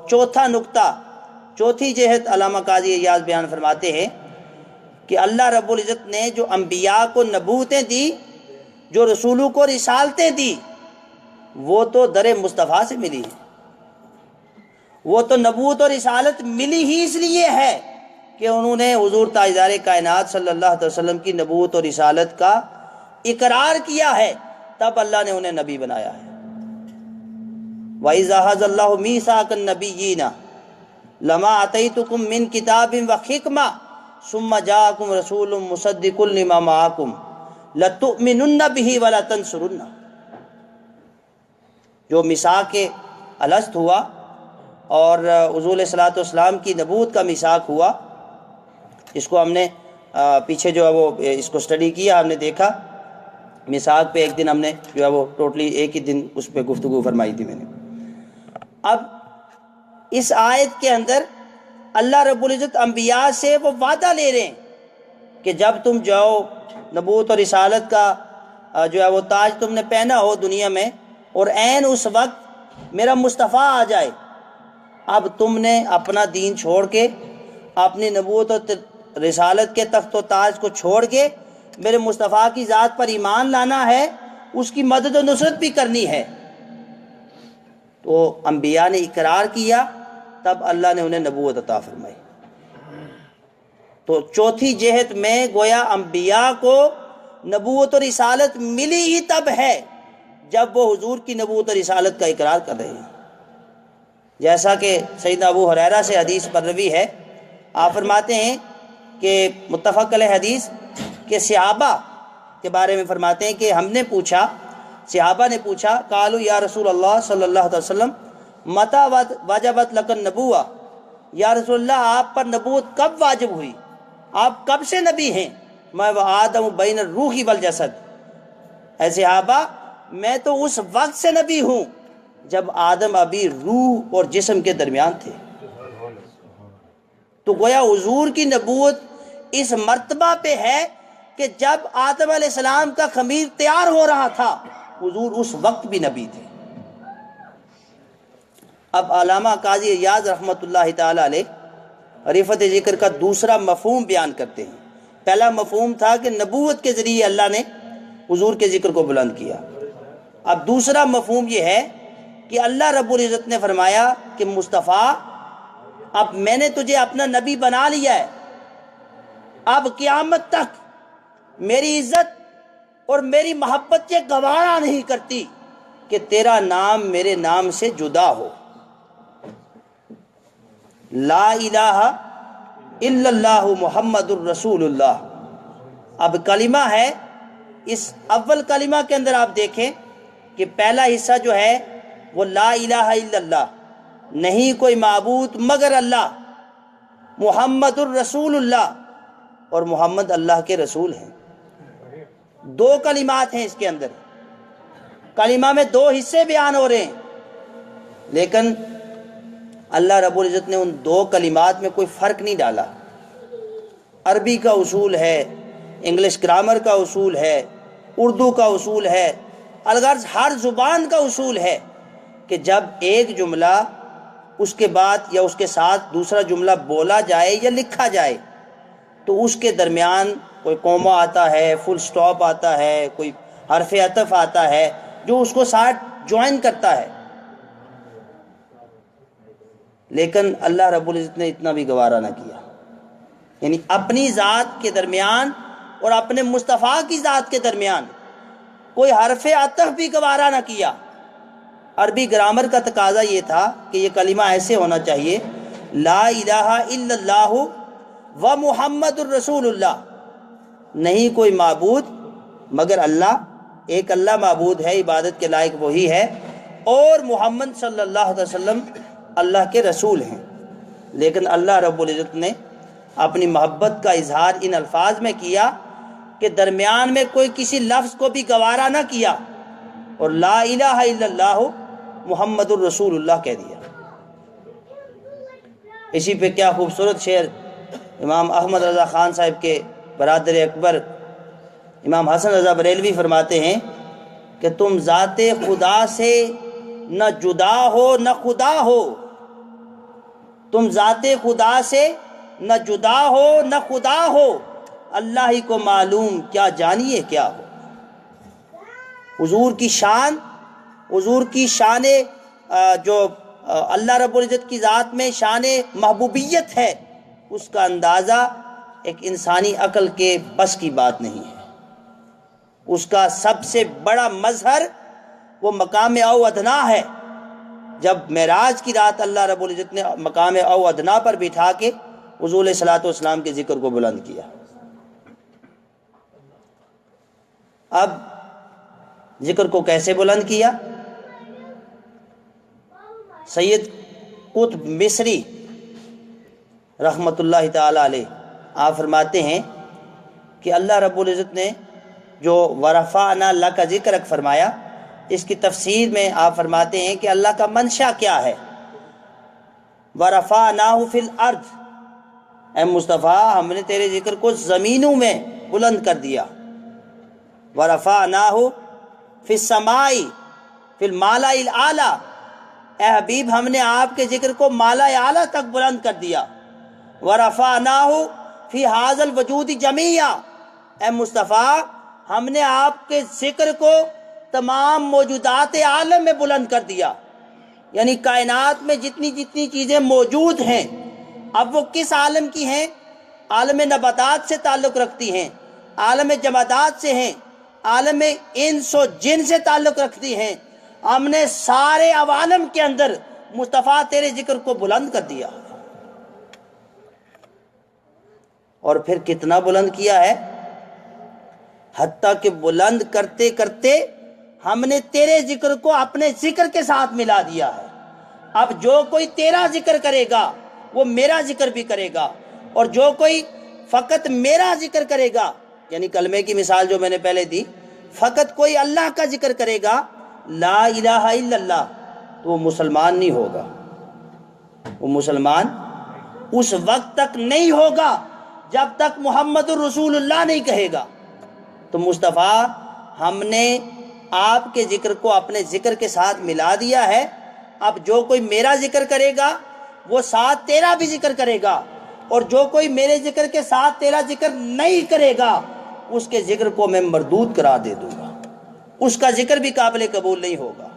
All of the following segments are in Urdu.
چوتھا نقطہ، چوتھی جہت علامہ قاضی ایاز بیان فرماتے ہیں کہ اللہ رب العزت نے جو انبیاء کو نبوتیں دی، جو رسولوں کو رسالتیں دی، وہ تو در مصطفیٰ سے ملی ہے۔ وہ تو نبوت اور رسالت ملی ہی اس لیے ہے کہ انہوں نے حضور تاجدار کائنات صلی اللہ علیہ وسلم کی نبوت اور رسالت کا اقرار کیا ہے، تب اللہ نے انہیں نبی بنایا ہے۔ وَإِذَا أَخَذَ اللَّهُ مِيثَاقَ النَّبِيِّينَ لَمَا آتَيْتُكُم مِّن كِتَابٍ وَحِكْمَةٍ ثُمَّ جَاءَكُمْ رَسُولٌ مُصَدِّقٌ لِّمَا مَعَكُمْ لَتُؤْمِنُنَّ بِهِ وَلَتَنصُرُنَّهُ۔ جو میثاق الست ہوا اور حضور علیہ الصلوۃ والسلام کی نبوت کا میثاق ہوا، اس کو ہم نے پیچھے جو ہے وہ اس کو اسٹڈی کیا، ہم نے دیکھا میثاق پہ ایک دن ہم نے جو ہے وہ ٹوٹلی ایک ہی دن اس پہ گفتگو فرمائی تھی میں نے۔ اب اس آیت کے اندر اللہ رب العزت انبیاء سے وہ وعدہ لے رہے ہیں کہ جب تم جاؤ نبوت اور رسالت کا جو ہے وہ تاج تم نے پہنا ہو دنیا میں، اور عین اس وقت میرا مصطفیٰ آ جائے، اب تم نے اپنا دین چھوڑ کے، اپنی نبوت اور رسالت کے تخت و تاج کو چھوڑ کے میرے مصطفیٰ کی ذات پر ایمان لانا ہے، اس کی مدد و نصرت بھی کرنی ہے۔ تو انبیاء نے اقرار کیا، تب اللہ نے انہیں نبوت عطا فرمائی۔ تو چوتھی جہت میں گویا انبیاء کو نبوت و رسالت ملی ہی تب ہے جب وہ حضور کی نبوت و رسالت کا اقرار کر رہے ہیں۔ جیسا کہ سیدنا ابو ہریرہ سے حدیث مروی ہے، آپ فرماتے ہیں کہ متفق علیہ حدیث کہ صحابہ کے بارے میں فرماتے ہیں کہ ہم نے پوچھا، صحابہ نے پوچھا، قالوا یا رسول اللہ صلی اللہ علیہ وسلم متی وجبت لک النبوہ، یا رسول اللہ آپ پر نبوت کب واجب ہوئی، آپ کب سے نبی ہیں؟ میں وآدم بین الروح والجسد، اے صحابہ میں تو اس وقت سے نبی ہوں جب آدم ابھی روح اور جسم کے درمیان تھے۔ تو گویا حضور کی نبوت اس مرتبہ پہ ہے کہ جب آدم علیہ السلام کا خمیر تیار ہو رہا تھا، حضور اس وقت بھی نبی تھے۔ اب علامہ قاضی ایاز رحمۃ اللہ تعالی علیہ رفعت ذکر کا دوسرا مفہوم بیان کرتے ہیں۔ پہلا مفہوم تھا کہ نبوت کے ذریعے اللہ نے حضور کے ذکر کو بلند کیا۔ اب دوسرا مفہوم یہ ہے کہ اللہ رب العزت نے فرمایا کہ مصطفیٰ اب میں نے تجھے اپنا نبی بنا لیا ہے، اب قیامت تک میری عزت اور میری محبت یہ گوارا نہیں کرتی کہ تیرا نام میرے نام سے جدا ہو۔ لا الہ الا اللہ محمد الرسول اللہ۔ اب کلمہ ہے، اس اول کلمہ کے اندر آپ دیکھیں کہ پہلا حصہ جو ہے وہ لا الہ الا اللہ، نہیں کوئی معبود مگر اللہ، محمد الرسول اللہ، اور محمد اللہ کے رسول ہیں۔ دو کلمات ہیں اس کے اندر، کلمہ میں دو حصے بیان ہو رہے ہیں، لیکن اللہ رب العزت نے ان دو کلمات میں کوئی فرق نہیں ڈالا۔ عربی کا اصول ہے، انگلش گرامر کا اصول ہے، اردو کا اصول ہے، الغرض ہر زبان کا اصول ہے کہ جب ایک جملہ اس کے بعد یا اس کے ساتھ دوسرا جملہ بولا جائے یا لکھا جائے تو اس کے درمیان کوئی کوما آتا ہے، فل سٹاپ آتا ہے، کوئی حرف عطف آتا ہے جو اس کو ساتھ جوائن کرتا ہے۔ لیکن اللہ رب العزت نے اتنا بھی گوارا نہ کیا، یعنی اپنی ذات کے درمیان اور اپنے مصطفیٰ کی ذات کے درمیان کوئی حرف عطف بھی گوارا نہ کیا۔ عربی گرامر کا تقاضا یہ تھا کہ یہ کلمہ ایسے ہونا چاہیے، لا الہ الا اللہ و محمد الرسول اللہ، نہیں کوئی معبود مگر اللہ، ایک اللہ معبود ہے، عبادت کے لائق وہی ہے، اور محمد صلی اللہ علیہ وسلم اللہ کے رسول ہیں۔ لیکن اللہ رب العزت نے اپنی محبت کا اظہار ان الفاظ میں کیا کہ درمیان میں کوئی کسی لفظ کو بھی گوارا نہ کیا اور لا الہ الا اللہ محمد الرسول اللہ کہہ دیا۔ اسی پہ کیا خوبصورت شعر امام احمد رضا خان صاحب کے برادر اکبر امام حسن رضا بریلوی فرماتے ہیں کہ تم ذات خدا سے نہ جدا ہو نہ خدا ہو، تم ذات خدا سے نہ جدا ہو نہ خدا ہو، اللہ ہی کو معلوم کیا جانیے کیا ہو۔ حضور کی شان، حضور کی شان جو اللہ رب العزت کی ذات میں شان محبوبیت ہے، اس کا اندازہ ایک انسانی عقل کے بس کی بات نہیں ہے۔ اس کا سب سے بڑا مظہر وہ مقام او ادنا ہے۔ جب معراج کی رات اللہ رب العزت نے مقام او ادنا پر بٹھا کے حضور علیہ الصلوۃ والسلام کے ذکر کو بلند کیا۔ اب ذکر کو کیسے بلند کیا؟ سید قطب مصری رحمۃ اللہ تعالی علیہ آپ فرماتے ہیں کہ اللہ رب العزت نے جو ورفعنا لک ذکرک فرمایا، اس کی تفسیر میں آپ فرماتے ہیں کہ اللہ کا منشا کیا ہے۔ ورفعناہ فی الارض، اے مصطفیٰ ہم نے تیرے ذکر کو زمینوں میں بلند کر دیا۔ ورفعناہ فی السماء فی المالا الاعلی، اے حبیب ہم نے آپ کے ذکر کو مالا اعلیٰ تک بلند کر دیا۔ ورفعناہ فی ھذا الوجود جمیعا، اے مصطفیٰ ہم نے آپ کے ذکر کو تمام موجودات عالم میں بلند کر دیا۔ یعنی کائنات میں جتنی جتنی چیزیں موجود ہیں، اب وہ کس عالم کی ہیں؟ عالم نباتات سے تعلق رکھتی ہیں، عالم جمادات سے ہیں، عالم انس و جن سے تعلق رکھتی ہیں۔ ہم نے سارے عوالم کے اندر مصطفیٰ تیرے ذکر کو بلند کر دیا، اور پھر کتنا بلند کیا ہے، حتیٰ کہ بلند کرتے کرتے ہم نے تیرے ذکر کو اپنے ذکر کے ساتھ ملا دیا ہے۔ اب جو کوئی تیرا ذکر کرے گا وہ میرا ذکر بھی کرے گا، اور جو کوئی فقط میرا ذکر کرے گا، یعنی کلمے کی مثال جو میں نے پہلے دی، فقط کوئی اللہ کا ذکر کرے گا، لا الہ الا اللہ، تو وہ مسلمان نہیں ہوگا۔ وہ مسلمان اس وقت تک نہیں ہوگا جب تک محمد الرسول اللہ نہیں کہے گا۔ تو مصطفیٰ ہم نے آپ کے ذکر کو اپنے ذکر کے ساتھ ملا دیا ہے۔ اب جو کوئی میرا ذکر کرے گا وہ ساتھ تیرا بھی ذکر کرے گا، اور جو کوئی میرے ذکر کے ساتھ تیرا ذکر نہیں کرے گا اس کے ذکر کو میں مردود قرار دے دوں گا، اس کا ذکر بھی قابل قبول نہیں ہوگا۔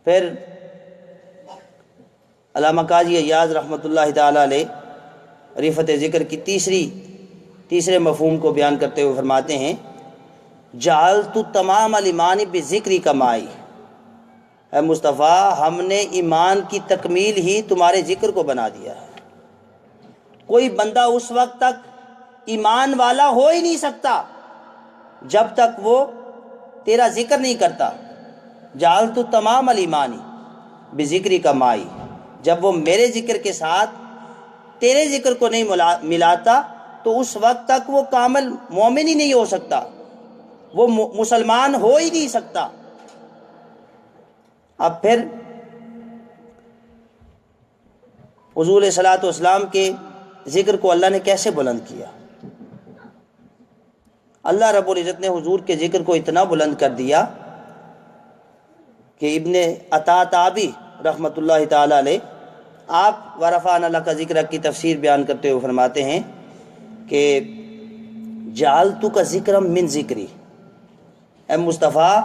پھر علامہ قاضی ایاز رحمۃ اللہ تعالی علیہ رفعت ذکر کی تیسرے مفہوم کو بیان کرتے ہوئے فرماتے ہیں، جعلت تمام الایمان بذکری کمائی، اے مصطفیٰ ہم نے ایمان کی تکمیل ہی تمہارے ذکر کو بنا دیا ہے۔ کوئی بندہ اس وقت تک ایمان والا ہو ہی نہیں سکتا جب تک وہ تیرا ذکر نہیں کرتا۔ جعلت تمام الایمان بذکری کمائی، جب وہ میرے ذکر کے ساتھ تیرے ذکر کو نہیں ملاتا تو اس وقت تک وہ کامل مومن ہی نہیں ہو سکتا، وہ مسلمان ہو ہی نہیں سکتا۔ اب پھر حضور علیہ الصلوۃ والسلام کے ذکر کو اللہ نے کیسے بلند کیا؟ اللہ رب العزت نے حضور کے ذکر کو اتنا بلند کر دیا کہ ابن عطا تابی رحمۃ اللہ تعالی علیہ آپ ورفعنا لک ذکرک کی تفسیر بیان کرتے ہوئے فرماتے ہیں کہ جعلتک ذکرا من ذکری، اے مصطفیٰ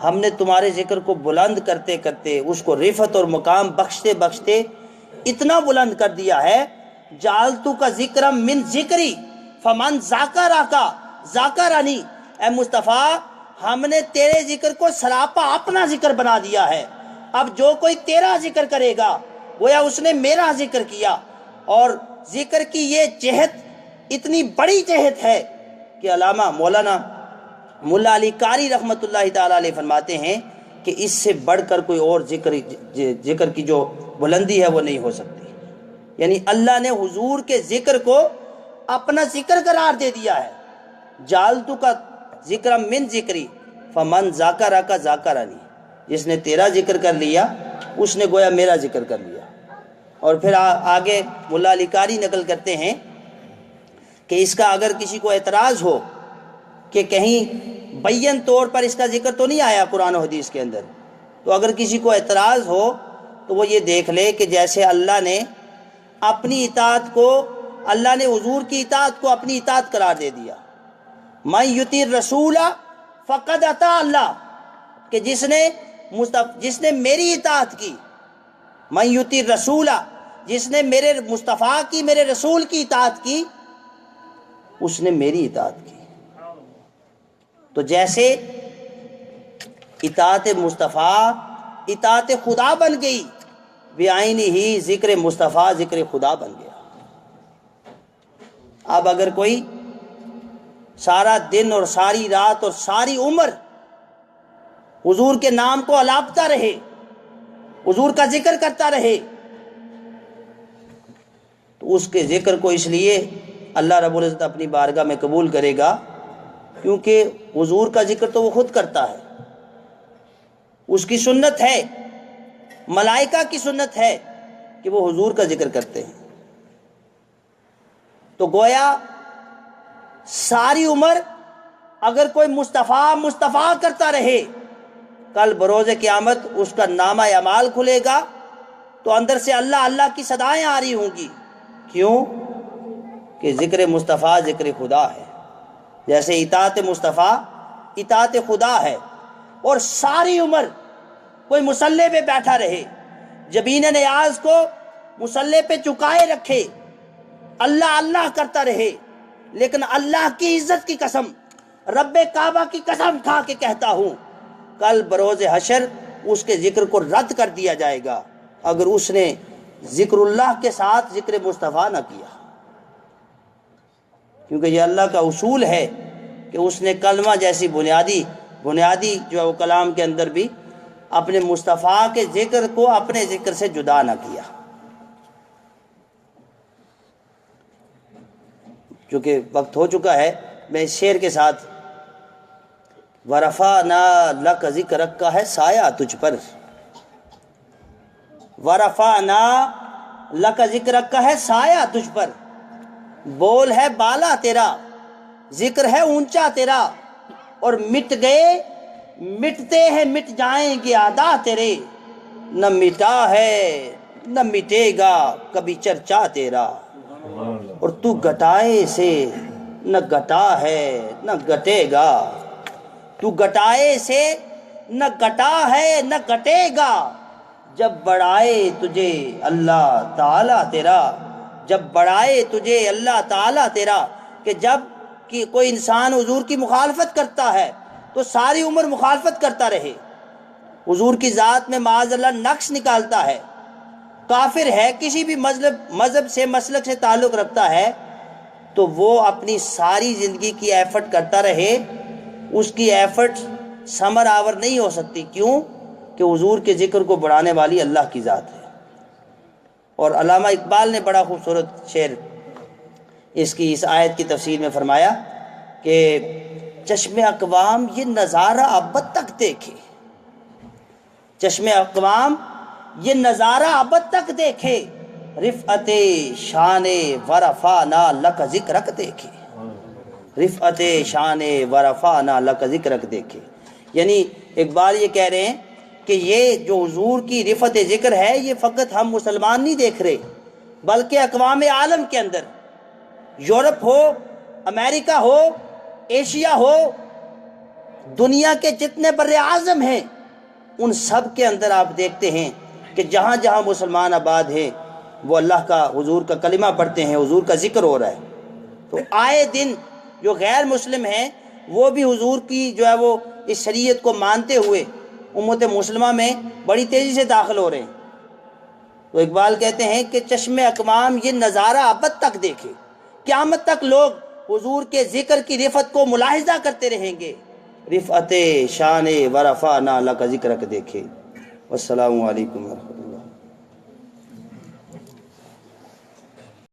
ہم نے تمہارے ذکر کو بلند کرتے کرتے اس کو رفعت اور مقام بخشتے بخشتے اتنا بلند کر دیا ہے، جعلتک ذکرا من ذکری فمن ذاکرک ذاکرنی، اے مصطفیٰ ہم نے تیرے ذکر کو سراپا اپنا ذکر بنا دیا ہے۔ اب جو کوئی تیرا ذکر کرے گا گویا اس نے میرا ذکر کیا۔ اور ذکر کی یہ جہت اتنی بڑی جہت ہے کہ علامہ مولانا ملا علی قاری رحمۃ اللہ تعالی علیہ فرماتے ہیں کہ اس سے بڑھ کر کوئی اور ذکر کی جو بلندی ہے وہ نہیں ہو سکتی۔ یعنی اللہ نے حضور کے ذکر کو اپنا ذکر قرار دے دیا ہے۔ جعلتو کا ذکر من ذکری فمن ذاکرک ذاکرنی، جس نے تیرا ذکر کر لیا اس نے گویا میرا ذکر کر لیا۔ اور پھر آگے ملا علی قاری نقل کرتے ہیں کہ اس کا اگر کسی کو اعتراض ہو کہ کہیں بیان طور پر اس کا ذکر تو نہیں آیا قرآن و حدیث کے اندر، تو اگر کسی کو اعتراض ہو تو وہ یہ دیکھ لے کہ جیسے اللہ نے اپنی اطاعت کو، اللہ نے حضور کی اطاعت کو اپنی اطاعت قرار دے دیا. من یطیع الرسول فقد اطاع اللہ، کہ جس نے میری اطاعت کی. من یطیع الرسول، جس نے میرے مصطفیٰ کی، میرے رسول کی اطاعت کی، اس نے میری اطاعت کی. تو جیسے اطاعت مصطفیٰ اطاعت خدا بن گئی، بعینی ہی ذکر مصطفیٰ ذکر خدا بن گیا. اب اگر کوئی سارا دن اور ساری رات اور ساری عمر حضور کے نام کو الاپتا رہے، حضور کا ذکر کرتا رہے، تو اس کے ذکر کو اس لیے اللہ رب العزت اپنی بارگاہ میں قبول کرے گا کیونکہ حضور کا ذکر تو وہ خود کرتا ہے، اس کی سنت ہے، ملائکہ کی سنت ہے کہ وہ حضور کا ذکر کرتے ہیں. تو گویا ساری عمر اگر کوئی مصطفیٰ کرتا رہے، کل بروز قیامت اس کا نامہ اعمال کھلے گا تو اندر سے اللہ اللہ کی صدائیں آ رہی ہوں گی. کیوں؟ کہ ذکر مصطفیٰ ذکر خدا ہے. جیسے اطاعت مصطفیٰ اطاعت خدا ہے، اور ساری عمر کوئی مصلی پہ بیٹھا رہے، جبین نیاز کو مصلی پہ چکائے رکھے، اللہ اللہ کرتا رہے، لیکن اللہ کی عزت کی قسم، رب کعبہ کی قسم کھا کے کہتا ہوں، کل بروز حشر اس کے ذکر کو رد کر دیا جائے گا اگر اس نے ذکر اللہ کے ساتھ ذکر مصطفیٰ نہ کیا. کیونکہ یہ اللہ کا اصول ہے کہ اس نے کلمہ جیسی بنیادی جو ہے وہ کلام کے اندر بھی اپنے مصطفیٰ کے ذکر کو اپنے ذکر سے جدا نہ کیا. چونکہ وقت ہو چکا ہے، میں اس شعر کے ساتھ، وَرَفَعْنَا لَكَ ذِكْرَكَ کا ہے سایہ تجھ پر، وَرَفَعْنَا لَكَ ذِكْرَكَ کا ہے سایہ تجھ پر، بول ہے بالا تیرا، ذکر ہے اونچا تیرا، اور مٹ گئے مٹتے ہیں مٹ جائیں گے اعداء تیرے، نہ مٹا ہے نہ مٹے گا کبھی چرچا تیرا، اور تو گٹائے سے نہ گٹا ہے نہ گٹے گا، تو گٹائے سے نہ گٹا ہے نہ گٹے گا، جب بڑھائے تجھے اللہ تعالیٰ تیرا، جب بڑھائے تجھے اللہ تعالیٰ تیرا. کہ جب کہ کوئی انسان حضور کی مخالفت کرتا ہے تو ساری عمر مخالفت کرتا رہے، حضور کی ذات میں معاذ اللہ نقص نکالتا ہے، کافر ہے، کسی بھی مذہب سے مسلک سے تعلق رکھتا ہے، تو وہ اپنی ساری زندگی کی ایفرٹ کرتا رہے، اس کی ایفرٹ ثمر آور نہیں ہو سکتی. کیوں؟ کہ حضور کے ذکر کو بڑھانے والی اللہ کی ذات ہے. اور علامہ اقبال نے بڑا خوبصورت شعر اس آیت کی تفسیر میں فرمایا کہ چشم اقوام یہ نظارہ ابد تک دیکھے، چشم اقوام یہ نظارہ ابد تک دیکھے، رفعت شان ورفعنا لک ذکرک دیکھے، رفعت شان ورفعنا لک ذکرک دیکھے. یعنی اقبال یہ کہہ رہے ہیں کہ یہ جو حضور کی رفعت ذکر ہے، یہ فقط ہم مسلمان نہیں دیکھ رہے، بلکہ اقوام عالم کے اندر، یورپ ہو، امریکہ ہو، ایشیا ہو، دنیا کے جتنے بر اعظم ہیں، ان سب کے اندر آپ دیکھتے ہیں کہ جہاں جہاں مسلمان آباد ہیں وہ اللہ کا، حضور کا کلمہ پڑھتے ہیں، حضور کا ذکر ہو رہا ہے. تو آئے دن جو غیر مسلم ہیں وہ بھی حضور کی جو ہے وہ اس شریعت کو مانتے ہوئے امت مسلمہ میں بڑی تیزی سے داخل ہو رہے ہیں. تو اقبال کہتے ہیں کہ چشم اقوام یہ نظارہ ابد تک دیکھے، قیامت تک لوگ حضور کے ذکر کی رفعت کو ملاحظہ کرتے رہیں گے، رفعت شان ورفعنا لک ذکرک دیکھے. والسلام علیکم ورحمۃ اللہ.